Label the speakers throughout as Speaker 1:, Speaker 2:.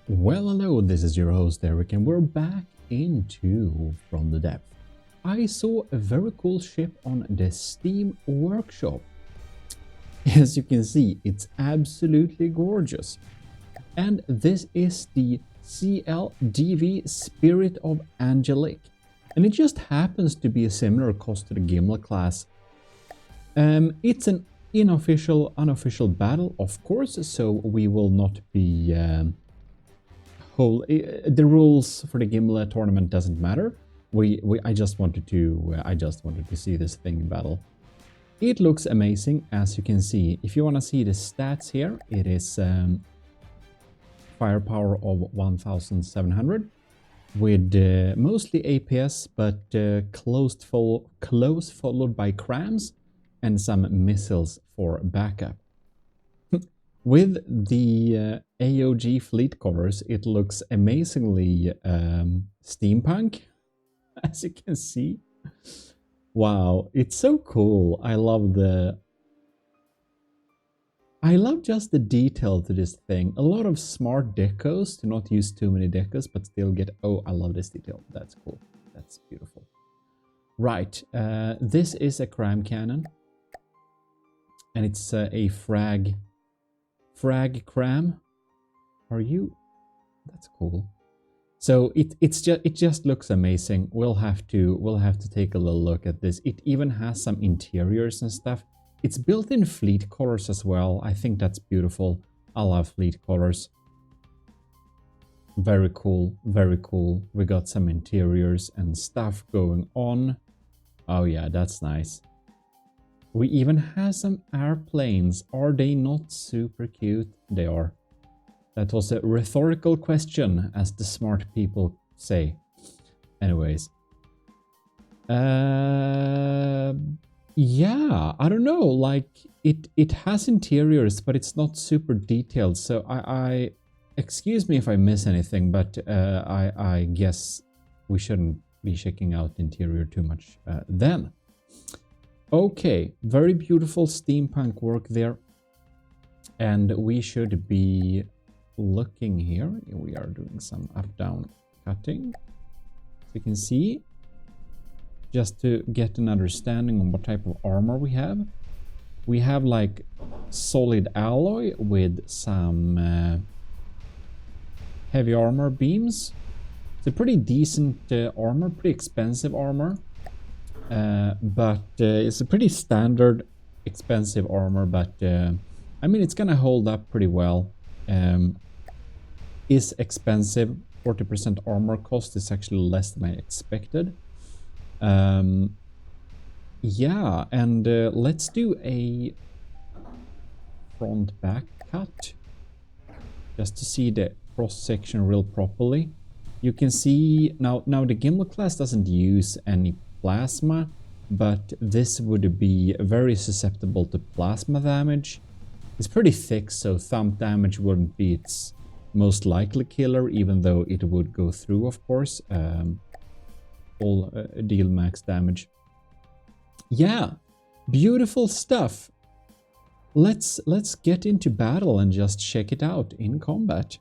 Speaker 1: Well, hello, this is your host Eric, and we're back into From the Depth. I saw a very cool ship on the Steam workshop. As you can see, it's absolutely gorgeous. And this is the CLDV Spirit of Angelique. And it just happens to be a similar cost to the Gimle class. It's an unofficial battle, of course, so we will not be... the rules for the Gimle tournament doesn't matter. I just wanted to see this thing in battle. It looks amazing, as you can see. If you want to see the stats here, it is firepower of 1,700 with mostly APS, but close followed by crams and some missiles for backup. With the AOG fleet colors, it looks amazingly steampunk, as you can see. Wow, it's so cool. I love just the detail to this thing. A lot of smart decos, to not use too many decos, but still get... Oh, I love this detail. That's cool. That's beautiful. Right, this is a cram cannon. And it's a frag cram. Are you? That's cool. So it just looks amazing. We'll have to take a little look at this. It even has some interiors and stuff. It's built in fleet colors as well. I think that's beautiful. I love fleet colors. Very cool, very cool. We got some interiors and stuff going on. Oh yeah, that's nice. We even have some airplanes. Are they not super cute? They are. That was a rhetorical question, as the smart people say. Anyways. Yeah, I don't know. Like, it has interiors, but it's not super detailed. So I excuse me if I miss anything, but I guess we shouldn't be checking out the interior too much then. Okay, very beautiful steampunk work there. And we should be looking here. We are doing some up-down cutting. So you can see, just to get an understanding on what type of armor we have. We have like solid alloy with some heavy armor beams. It's a pretty decent armor, pretty expensive armor. But it's a pretty standard expensive armor, but I mean, it's gonna hold up pretty well. Is expensive. 40% armor cost is actually less than I expected. Yeah, and let's do a front back cut just to see the cross section real properly. You can see now the Gimle class doesn't use any plasma, but this would be very susceptible to plasma damage. It's pretty thick, so thump damage wouldn't be its most likely killer, even though it would go through, of course, deal max damage. Yeah, beautiful stuff. Let's get into battle and just check it out in combat.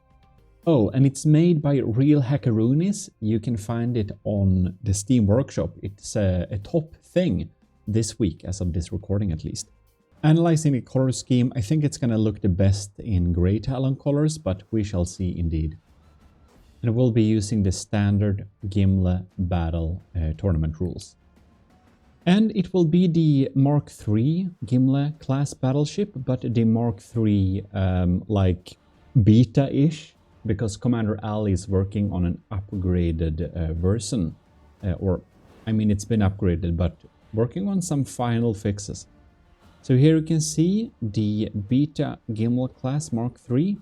Speaker 1: Oh, and it's made by Real Hackaroonies. You can find it on the Steam Workshop. It's a top thing this week, as of this recording at least. Analyzing the color scheme, I think it's gonna look the best in Grey Talon colors, but we shall see indeed. And we'll be using the standard Gimle battle tournament rules. And it will be the Mark III Gimle class battleship, but the Mark III like beta-ish, because Commander Ali is working on an upgraded version. Or, I mean, it's been upgraded, but working on some final fixes. So here you can see the Beta Gimle class Mark III.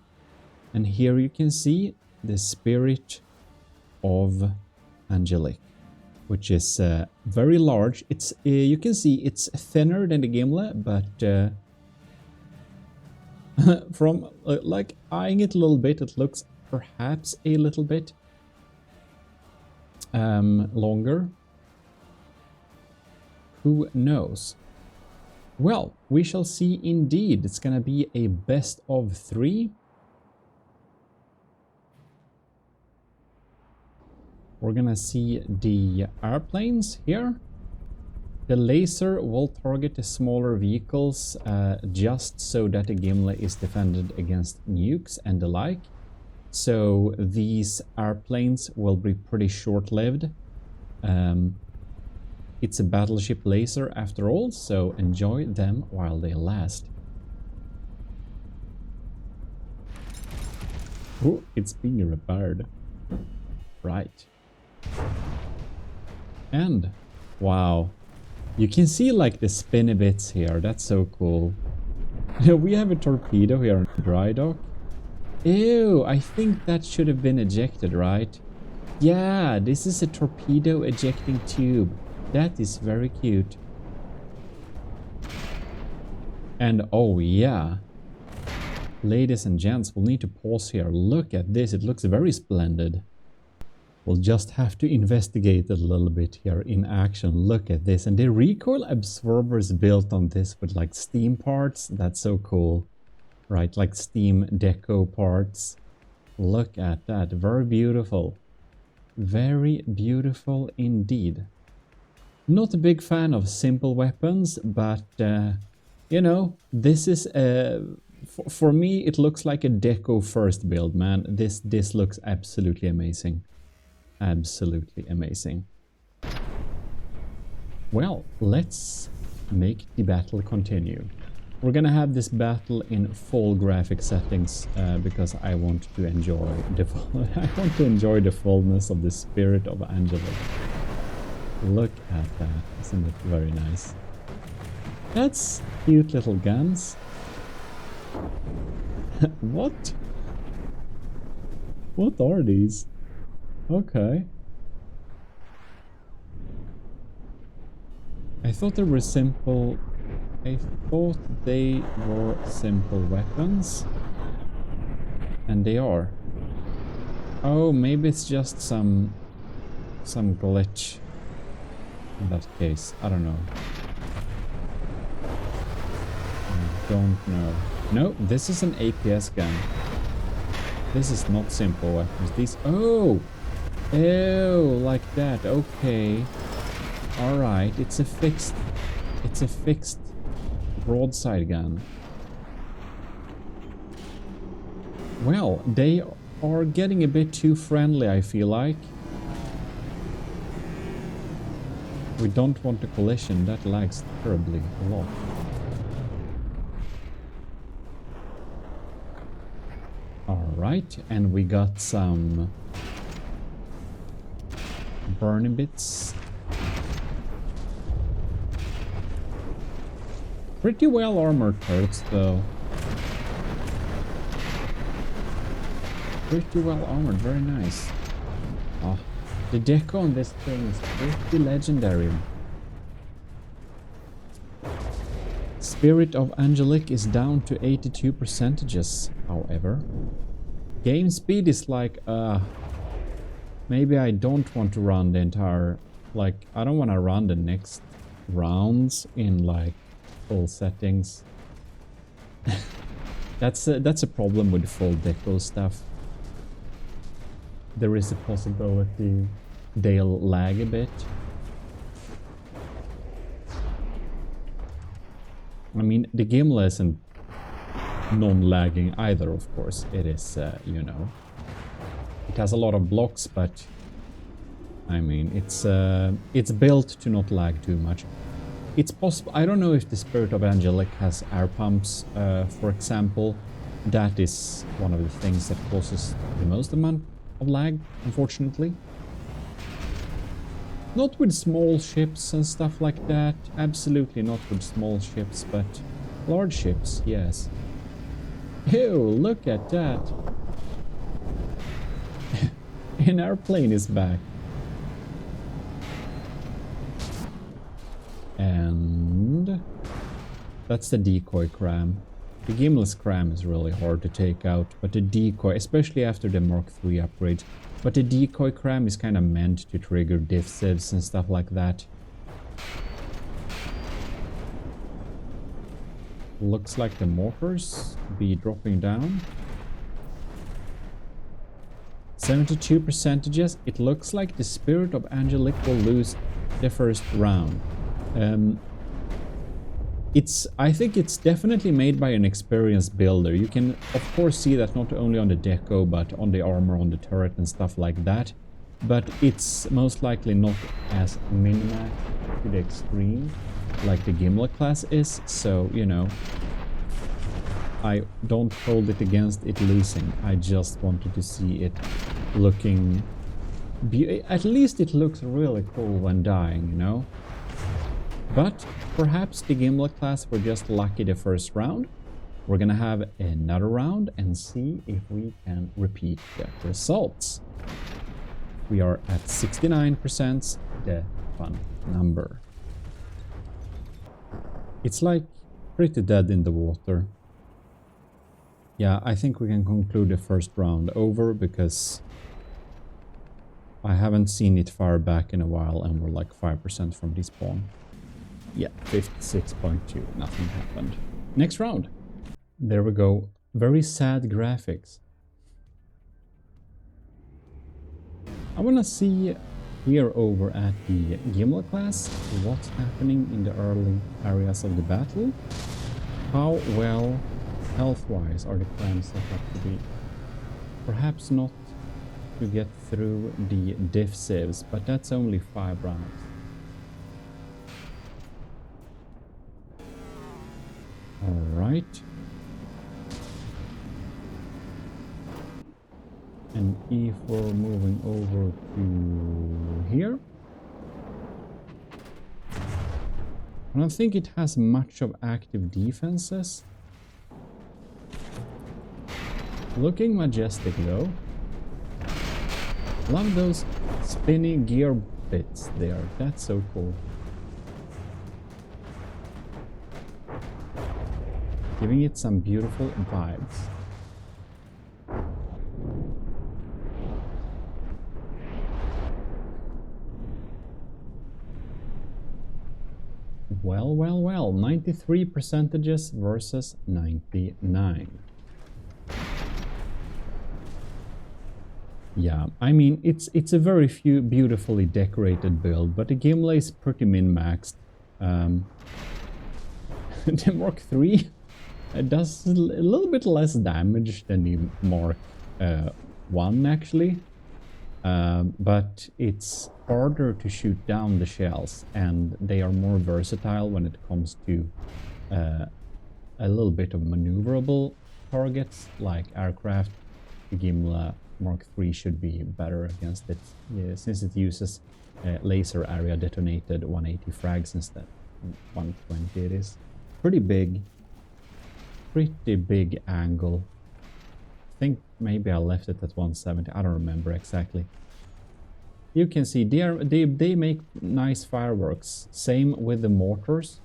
Speaker 1: And here you can see the Spirit of Angelique, which is very large. It's you can see it's thinner than the Gimle, but from like eyeing it a little bit, it looks perhaps a little bit longer. Who knows? Well, we shall see indeed. It's gonna be a best of 3. We're gonna see the airplanes here. The laser will target the smaller vehicles just so that the Gimle is defended against nukes and the like. So these airplanes will be pretty short-lived. It's a battleship laser after all, so enjoy them while they last. Oh, it's being repaired. Right. And, wow. You can see like the spinny bits here, that's so cool. We have a torpedo here in dry dock. Ew, I think that should have been ejected, right? Yeah, this is a torpedo ejecting tube. That is very cute. And oh yeah. Ladies and gents, we'll need to pause here. Look at this, it looks very splendid. We'll just have to investigate it a little bit here in action. Look at this. And the recoil absorbers built on this with like steam parts. That's so cool. Right, like steam deco parts. Look at that. Very beautiful. Very beautiful indeed. Not a big fan of simple weapons, but you know, this is for me it looks like a deco first build, man. This looks absolutely amazing. Absolutely amazing. Well, let's make the battle continue. We're gonna have this battle in full graphic settings because I want to enjoy the fullness of the spirit of Angelique. Look at that, isn't it very nice? That's cute little guns. What? What are these? Okay. I thought they were simple. I thought they were simple weapons. And they are. Oh, maybe it's just some glitch. In that case, I don't know. I don't know. No, this is an APS gun. This is not simple weapons. These. Oh! Ew, like that. Okay. Alright, it's a fixed broadside gun. Well, they are getting a bit too friendly, I feel like. We don't want a collision, that lags terribly a lot. Alright, and we got some burning bits. Pretty well armored turrets though. Pretty well armored, very nice. Oh, the deco on this thing is pretty legendary. Spirit of Angelique is down to 82%, however. Game speed is like, maybe I don't want to run the entire, like, I don't want to run the next rounds in, like, full settings. That's a problem with full deco stuff. There is a possibility they'll lag a bit. I mean, the Gimle isn't non-lagging either, of course. It is, you know, it has a lot of blocks, but I mean, it's built to not lag too much. It's possible. I don't know if the Spirit of Angelique has air pumps, for example. That is one of the things that causes the most amount of lag, unfortunately. Not with small ships and stuff like that. Absolutely not with small ships, but large ships, yes. Ew, look at that. An airplane is back. And that's the decoy cram. The Gimle's cram is really hard to take out, but the decoy, especially after the Mark III upgrade, but the decoy cram is kind of meant to trigger diff sieves and stuff like that. Looks like the mortars be dropping down. 72 percentages. It looks like the Spirit of Angelique will lose the first round. I think it's definitely made by an experienced builder. You can of course see that not only on the deco but on the armor, on the turret and stuff like that. But it's most likely not as min-maxed to the extreme like the Gimle class is, so you know, I don't hold it against it losing. I just wanted to see it looking... At least it looks really cool when dying, you know? But perhaps the Gimle class were just lucky the first round. We're gonna have another round and see if we can repeat the results. We are at 69%, the fun number. It's like pretty dead in the water. Yeah, I think we can conclude the first round over because I haven't seen it far back in a while and we're like 5% from despawn. Yeah, 56.2, nothing happened. Next round. There we go. Very sad graphics. I wanna see here over at the Gimle class what's happening in the early areas of the battle. How well health-wise are the clans set up to be? Perhaps not to get through the diff saves, but that's only 5 rounds. Alright. And if we're moving over to here, I don't think it has much of active defenses. Looking majestic though. Love those spinny gear bits there. That's so cool. Giving it some beautiful vibes. Well, well, well. 93 percentages versus 99. Yeah, I mean, it's a very beautifully decorated build, but the Gimle is pretty min-maxed. The Mark 3 does a little bit less damage than the Mark 1 actually, but it's harder to shoot down the shells, and they are more versatile when it comes to a little bit of maneuverable targets like aircraft. The Gimle Mark 3 should be better against it, since it uses laser area detonated 180 frags instead. 120 it is. Pretty big angle. I think maybe I left it at 170, I don't remember exactly. You can see they make nice fireworks. Same with the mortars.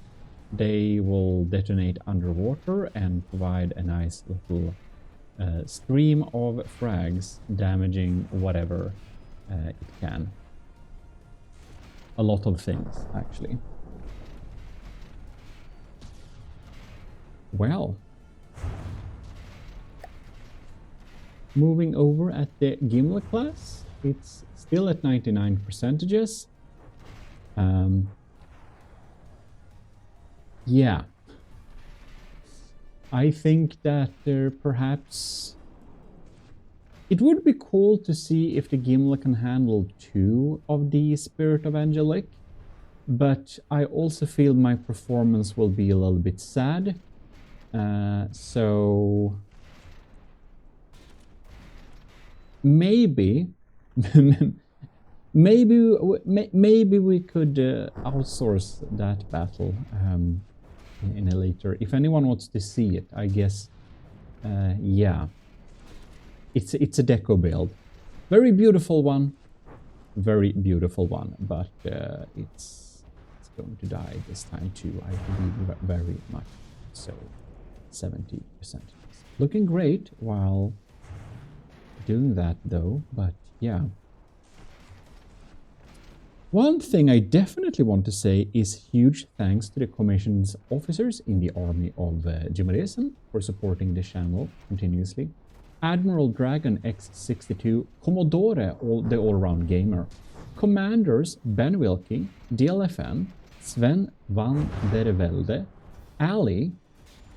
Speaker 1: They will detonate underwater and provide a nice little stream of frags, damaging whatever it can. A lot of things, actually. Well, moving over at the Gimle class, it's still at 99 percentages. Yeah. I think that perhaps it would be cool to see if the Gimle can handle 2 of the Spirit of Angelique, but I also feel my performance will be a little bit sad. So maybe maybe we could outsource that battle in a later, if anyone wants to see it, I guess. Yeah, it's a deco build, very beautiful one, but it's going to die this time too, I believe, very much so. 70%, looking great while doing that though, but yeah. One thing I definitely want to say is huge thanks to the commissioned officers in the army of GMODISM for supporting the channel continuously. Admiral Dragon X62, Commodore the all-round gamer, Commanders Ben Wilkie, DLFN, Sven van der Velde, Ali,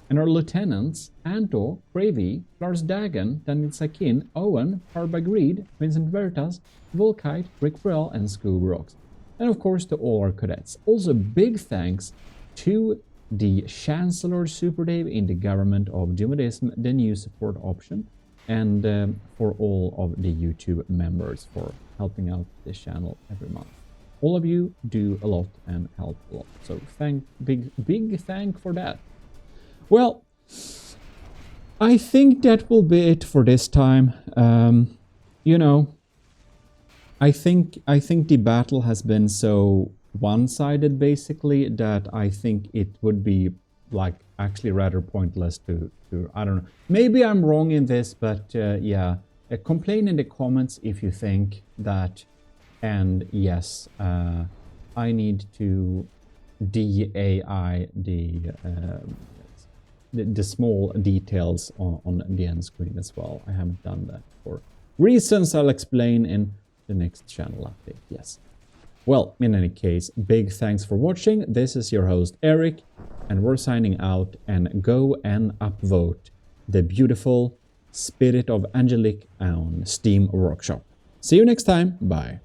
Speaker 1: and our lieutenants Anto, Gravy, Lars Dagan, Daniel Sakin, Owen, Harbagreed, Vincent Veritas, Volkite, Rick Brell, and Scoob Rocks. And of course to all our cadets. Also big thanks to the Chancellor Super Dave in the government of GMODISM, the new support option, and for all of the YouTube members for helping out this channel every month. All of you do a lot and help a lot. So big thank for that. Well, I think that will be it for this time. You know, I think the battle has been so one-sided basically that I think it would be like actually rather pointless to I don't know. Maybe I'm wrong in this, but yeah, complain in the comments if you think that. And yes, I need to de-AI the small details on the end screen as well. I haven't done that for reasons I'll explain in the next channel update. Yes. Well, in any case, big thanks for watching. This is your host Eric, and we're signing out, and go and upvote the beautiful Spirit of Angelique on Steam Workshop. See you next time. Bye.